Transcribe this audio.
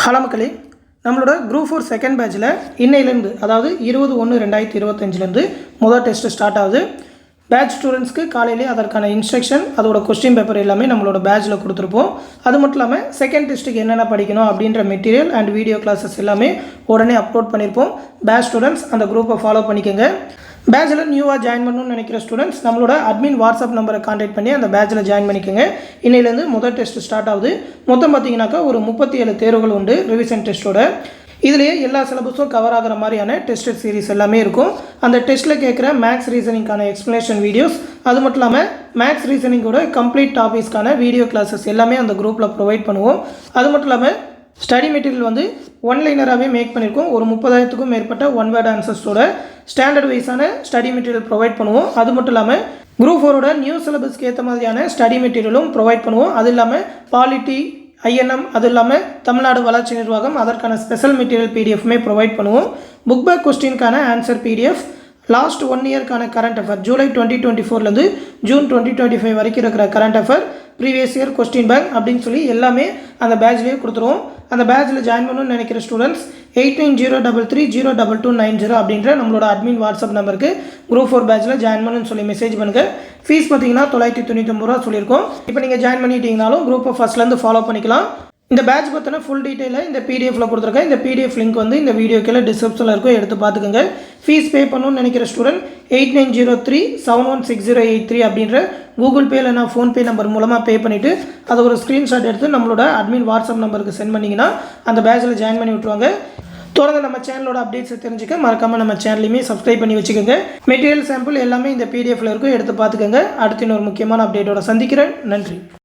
Hello மக்களே, நம்மளோட group 4 second பேட்சில் இன்னையிலேருந்து அதாவது 20/1/2025 முதல் டெஸ்ட்டு ஸ்டார்ட் ஆகுது. பேட்ச் ஸ்டூடெண்ட்ஸ்க்கு காலையிலே அதற்கான இன்ஸ்ட்ரக்ஷன் அதோட கொஸ்டின் பேப்பர் எல்லாமே நம்மளோட பேட்சில் கொடுத்துருப்போம். அது மட்டும் இல்லாமல் செகண்ட் டெஸ்ட்டுக்கு என்னென்ன படிக்கணும் அப்படின்ற மெட்டீரியல் அண்ட் வீடியோ கிளாஸஸ் எல்லாமே உடனே அப்லோட் பண்ணியிருப்போம். பேட்ச் ஸ்டூடெண்ட்ஸ் அந்த குரூப்பை ஃபாலோ பண்ணிக்கோங்க. பேட்சில் நியூவாக ஜாயின் பண்ணணும்னு நினைக்கிற ஸ்டூடெண்ட்ஸ் நம்மளோட அட்மின் வாட்ஸ்அப் நம்பரை கான்டாக்ட் பண்ணி அந்த பேட்சில் ஜாயின் பண்ணிக்கோங்க. இன்னையிலேருந்து முதல் டெஸ்ட் ஸ்டார்ட் ஆகுது. மொத்தம் பார்த்தீங்கன்னாக்கா ஒரு 37 தேர்வுகள் உண்டு ரிவிஷன் டெஸ்ட்டோட. இதுலேயே எல்லா சிலபஸும் கவர் ஆகிற மாதிரியான டெஸ்ட் சீரிஸ் எல்லாமே இருக்கும். அந்த டெஸ்ட்டில் கேட்குற மேக்ஸ் ரீசனிங்கான எக்ஸ்ப்ளனேஷன் வீடியோஸ், அது மட்டும் இல்லாமல் மேக்ஸ் ரீசனிங்கோட கம்ப்ளீட் டாபிக்ஸ்க்கான வீடியோ கிளாஸஸ் எல்லாமே அந்த குரூப்பில் ப்ரொவைட் பண்ணுவோம். அது மட்டும் இல்லாமல் ஸ்டடி மெட்டீரியல் வந்து ஒன்லைனராகவே மேக் பண்ணியிருக்கோம். ஒரு 30,000க்கும் மேற்பட்ட ஒன் வேர்ட் ஆன்சர்ஸோட ஸ்டாண்டர்ட் வைஸான ஸ்டடி மெட்டீரியல் ப்ரொவைட் பண்ணுவோம். அது மட்டும் இல்லாமல் குரூப் 4ஓட நியூ சிலபஸ்க்கு ஏற்ற மாதிரியான ஸ்டடி மெட்டீரியலும் ப்ரொவைட் பண்ணுவோம். அது இல்லாமல் பாலிட்டி, INM, அது இல்லாமல் தமிழ்நாடு வளர்ச்சி நிர்வாகம் அதற்கான ஸ்பெஷல் மெட்டீரியல் PDF ப்ரொவைட் பண்ணுவோம். புக் பேக் கொஸ்டினுக்கான ஆன்சர் PDF, லாஸ்ட் 1 இயர்க்கான கரண்ட் அஃபேர் ஜூலை 2024லேருந்து ஜூன் 2025 வரைக்கும் இருக்கிற current affair, previous year question bank அப்படின்னு சொல்லி எல்லாமே அந்த பேட்ச்லேயே கொடுத்துருவோம். அந்த பேட்சில் ஜாயின் பண்ணணும்னு நினைக்கிற ஸ்டூடெண்ட்ஸ் 8903302290 அப்படின்ற நம்மளோட அட்மின் வாட்ஸ்அப் நம்பருக்கு குரூப் 4 பேட்சில் ஜாயின் பண்ணணும்னு சொல்லி மெசேஜ் பண்ணுங்கள். ஃபீஸ் பார்த்தீங்கன்னா 999 ரூபா சொல்லியிருக்கோம். இப்போ நீங்கள் ஜாயின் பண்ணிட்டீங்கனாலும் குரூப்பை ஃபஸ்ட்லேருந்து ஃபாலோ பண்ணிக்கலாம். இந்த பேட்ச் பற்றின ஃபுல் டீட்டெயிலை இந்த PDFல கொடுத்துருக்கேன். இந்த PDF லிங்க் வந்து இந்த வீடியோ கீழே டிஸ்கிரிப்ஷனில் இருக்கும், எடுத்து பார்த்துக்கோங்க. ஃபீஸ் பே பண்ணணும்னு நினைக்கிற ஸ்டூடெண்ட் 8903716083 அப்படின்ற கூகுள் பே இல்லைனா ஃபோன்பே நம்பர் மூலமாக பே பண்ணிவிட்டு அதை ஒரு ஸ்க்ரீன்ஷாட் எடுத்து நம்மளோட அட்மின் வாட்ஸ்அப் நம்பருக்கு சென்ட் பண்ணிங்கன்னா அந்த பேட்சில் ஜாயின் பண்ணி விட்டுருவாங்க. தொடர்ந்து நம்ம சேனலோட அப்டேட்ஸை தெரிஞ்சுக்க மறக்காமல் நம்ம சேனலையுமே சப்ஸ்கிரைப் பண்ணி வச்சுக்கோங்க. மெட்டீரியல் சாம்பிள் எல்லாமே இந்த PDFல இருக்கும், எடுத்து பார்த்துக்கோங்க. அடுத்து இன்னொரு முக்கியமான அப்டேட்டோட சந்திக்கிறேன். நன்றி.